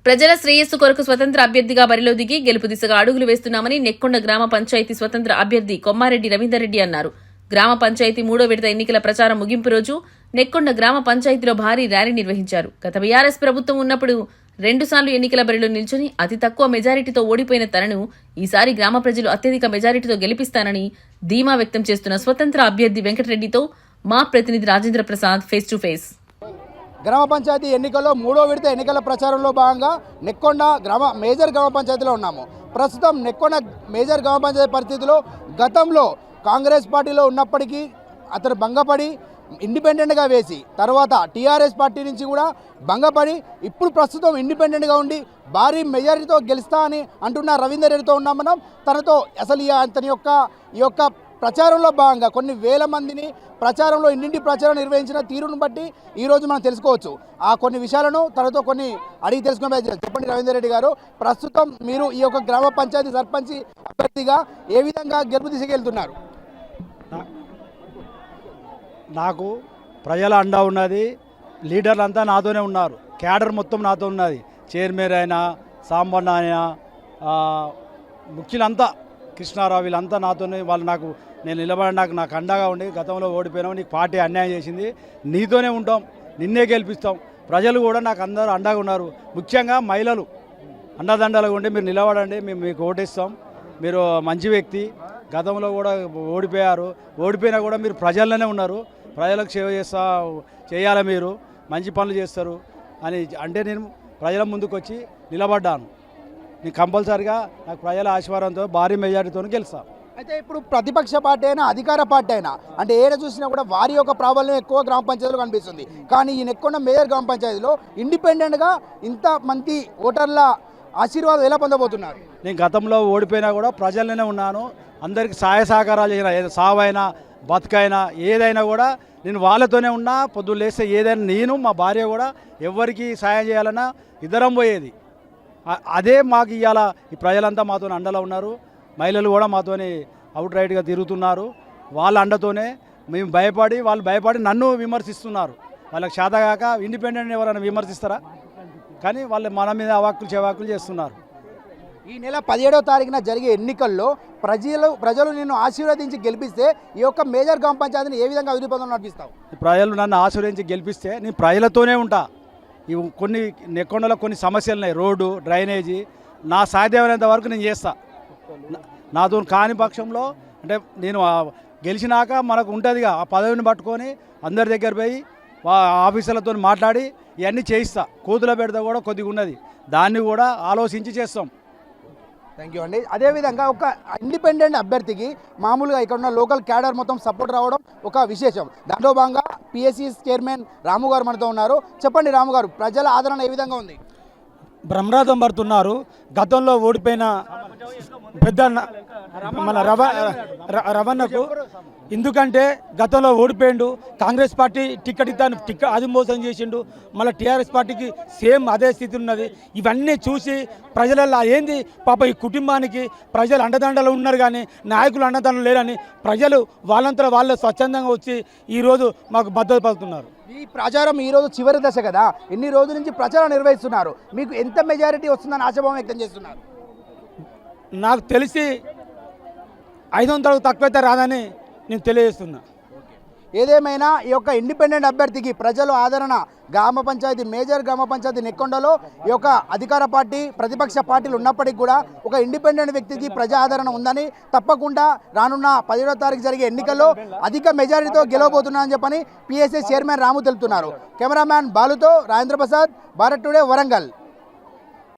ప్రజల శ్రేయస్సు కొరకు స్వతంత్ర అభ్యర్థిగా బరిలో దిగి గెలుపు దిశగా అడుగులు వేస్తున్నామని నెక్కొండ గ్రామ పంచాయతీ స్వతంత్ర అభ్యర్థి కొమ్మారెడ్డి రవీందర్ రెడ్డి అన్నారు. గ్రామ పంచాయతీ 3వ విడత ఎన్నికల ప్రచారం ముగింపు రోజు నెక్కొండ గ్రామ పంచాయతీలో భారీ ర్యాలీ నిర్వహించారు. గత బీఆర్ఎస్ ప్రభుత్వం ఉన్నప్పుడు 2 సార్లు ఎన్నికల బరిలో నిల్చుని అతి తక్కువ మెజారిటీతో ఓడిపోయిన తనను ఈసారి గ్రామ ప్రజలు అత్యధిక మెజారిటీతో గెలిపిస్తానని ధీమా వ్యక్తం చేస్తున్న స్వతంత్ర అభ్యర్థి వెంకటరెడ్డితో మా ప్రతినిధి Rajendra Prasad face to face. గ్రామ పంచాయతీ ఎన్నికల్లో 3వ విడత ఎన్నికల ప్రచారంలో భాగంగా నెక్కొండ మేజర్ గ్రామ పంచాయతీలో ఉన్నాము. ప్రస్తుతం నెక్కొండ మేజర్ గ్రామ పంచాయతీ పరిస్థితిలో గతంలో కాంగ్రెస్ పార్టీలో ఉన్నప్పటికీ అతను భంగపడి ఇండిపెండెంట్గా వేసి తర్వాత టీఆర్ఎస్ పార్టీ నుంచి కూడా భంగపడి ఇప్పుడు ప్రస్తుతం ఇండిపెండెంట్గా ఉండి భారీ మెజారిటీతో గెలుస్తా అని అంటున్న రవీందర్ రెడ్డితో ఉన్నాం మనం. తనతో అసలు అతని యొక్క ప్రచారంలో భాగంగా కొన్ని వేల మందిని ప్రచారంలో ఇంటింటి ప్రచారం నిర్వహించిన తీరును బట్టి ఈరోజు మనం తెలుసుకోవచ్చు. ఆ కొన్ని విషయాలను తనతో కొన్ని అడిగి తెలుసుకునే చెప్పండి రవీందర్ రెడ్డి గారు, ప్రస్తుతం మీరు ఈ యొక్క గ్రామ పంచాయతీ సర్పంచ్ అభ్యర్థిగా ఏ విధంగా గెలుపు తీసుకెళ్తున్నారు? నాకు ప్రజల అండా ఉన్నది, లీడర్లు అంతా నాతోనే ఉన్నారు, క్యాడర్ మొత్తం నాతో ఉన్నది. చైర్మన్ అయినా సాంబన్న అయినా ముఖ్యులంతా కృష్ణారావు వీళ్ళంతా నాతోనే వాళ్ళు నేను నిలబడి నాకు అండగా ఉండి గతంలో ఓడిపోయినావు, నీకు పార్టీ అన్యాయం చేసింది, నీతోనే ఉంటాం, నిన్నే గెలిపిస్తాం. ప్రజలు కూడా నాకు అందరూ అండగా ఉన్నారు. ముఖ్యంగా మహిళలు అండదండలుగా ఉండి మీరు నిలబడండి, మేము మీకు ఓటేస్తాం, మీరు మంచి వ్యక్తి, గతంలో కూడా ఓడిపోయినా కూడా మీరు ప్రజల్లోనే ఉన్నారు, ప్రజలకు సేవ చేయాలి, మీరు మంచి పనులు చేస్తారు అని అంటే నేను ప్రజల ముందుకు వచ్చి నిలబడ్డాను. నేను కంపల్సరిగా నాకు ప్రజల ఆశీర్వాదంతో భారీ మెజారిటీతో గెలుస్తాను. అయితే ఇప్పుడు ప్రతిపక్ష పార్టీ అయినా అధికార పార్టీ అయినా అంటే ఏడ చూసినా కూడా వారి యొక్క ప్రాబల్యం ఎక్కువ గ్రామ పంచాయతీలో కనిపిస్తుంది. కానీ ఈ నెక్కొండ మేజర్ గ్రామ పంచాయతీలో ఇండిపెండెంట్గా ఇంత మంది ఓటర్ల ఆశీర్వాదం ఎలా పొందబోతున్నారు? నేను గతంలో ఓడిపోయినా కూడా ప్రజల్లోనే ఉన్నాను, అందరికీ సహాయ సహకారాలు చేసిన సావైనా బతుకైనా ఏదైనా కూడా నేను వాళ్ళతోనే ఉన్నా. పొద్దున్న లేస్తే ఏదైనా నేను మా భార్య కూడా ఎవరికి సాయం చేయాలన్నా ఇద్దరం పోయేది. అదే మాకు ఇవాళ ఈ ప్రజలంతా మాతో అండలో ఉన్నారు, మహిళలు కూడా మాతోని అవుట్ రైట్గా తిరుగుతున్నారు. వాళ్ళ అండతోనే మేము వాళ్ళు భయపడి నన్ను విమర్శిస్తున్నారు. వాళ్ళకి శాతగాక ఇండిపెండెంట్ ఎవరైనా విమర్శిస్తారా? కానీ వాళ్ళు మన మీద అవాక్కులు చెవాకులు చేస్తున్నారు. ఈ నెల 17వ తారీఖున జరిగే ఎన్నికల్లో ప్రజలు నిన్ను ఆశీర్వదించి గెలిపిస్తే ఈ యొక్క మేజర్ గ్రామ పంచాయతీని ఏ విధంగా అభివృద్ధి పథంలో నడిపిస్తావు? ప్రజలు నన్ను ఆశీర్వదించి గెలిపిస్తే నేను ప్రజలతోనే ఉంటా. ఇవి కొన్ని నెక్కొండలో కొన్ని సమస్యలు ఉన్నాయి, రోడ్డు డ్రైనేజీ, నా సాధ్యమైనంత వరకు నేను చేస్తా. నాతో కాని పక్షంలో అంటే నేను గెలిచినాక మనకు ఉంటుందిగా ఆ పదవిని పట్టుకొని అందరి దగ్గర పోయి ఆఫీసర్లతో మాట్లాడి ఇవన్నీ చేయిస్తా. కూతుల పెడతా కూడా కొద్దిగా ఉన్నది, దాన్ని కూడా ఆలోచించి చేస్తాం. థ్యాంక్ యూ అండి. అదేవిధంగా ఒక ఇండిపెండెంట్ అభ్యర్థికి మామూలుగా ఇక్కడ ఉన్న లోకల్ క్యాడర్ మొత్తం సపోర్ట్ రావడం ఒక విశేషం. దాంట్లో భాగంగా పిఎస్సి చైర్మన్ రాము గారు మనతో ఉన్నారు. చెప్పండి రాము గారు, ప్రజల ఆదరణ ఏ విధంగా ఉంది? బ్రహ్మరథం పడుతున్నారు. గతంలో ఓడిపోయిన పెద్ద మన రవణకు, ఎందుకంటే గతంలో ఓడిపోయిండు, కాంగ్రెస్ పార్టీ టికెట్ ఇస్తాను అది మోసం చేసిండు, మళ్ళీ టీఆర్ఎస్ పార్టీకి సేమ్ అదే స్థితి ఉన్నది. ఇవన్నీ చూసి ప్రజలలో ఏంది పాప ఈ కుటుంబానికి ప్రజలు అండదండలు ఉన్నారు కానీ నాయకులు అండదండలు లేరని ప్రజలు వాళ్ళంతా వాళ్ళే స్వచ్ఛందంగా వచ్చి ఈరోజు మాకు మద్దతు పలుకుతున్నారు. ఈ ప్రచారం ఈరోజు చివరి దశ కదా, ఎన్ని రోజుల నుంచి ప్రచారం నిర్వహిస్తున్నారు, మీకు ఎంత మెజారిటీ వస్తుందని ఆశాభావం వ్యక్తం చేస్తున్నారు? నాకు తెలిసి 500 తక్కువైతే రాదని నేను తెలియజేస్తున్నా. ఏదేమైనా ఈ యొక్క ఇండిపెండెంట్ అభ్యర్థికి ప్రజలు ఆదరణ మేజర్ గ్రామ పంచాయతీ నెక్కొండలో ఈ యొక్క అధికార పార్టీ ప్రతిపక్ష పార్టీలు ఉన్నప్పటికీ కూడా ఒక ఇండిపెండెంట్ వ్యక్తికి ప్రజా ఆదరణ ఉందని, తప్పకుండా రానున్న 17వ తారీఖు జరిగే ఎన్నికల్లో అధిక మెజారిటీతో గెలవబోతున్నారని చెప్పని పిఎస్సి చైర్మన్ రాము తెలుపుతున్నారు. కెమెరామ్యాన్ బాలుతో రాజేంద్ర ప్రసాద్, భారత్ టుడే, వరంగల్.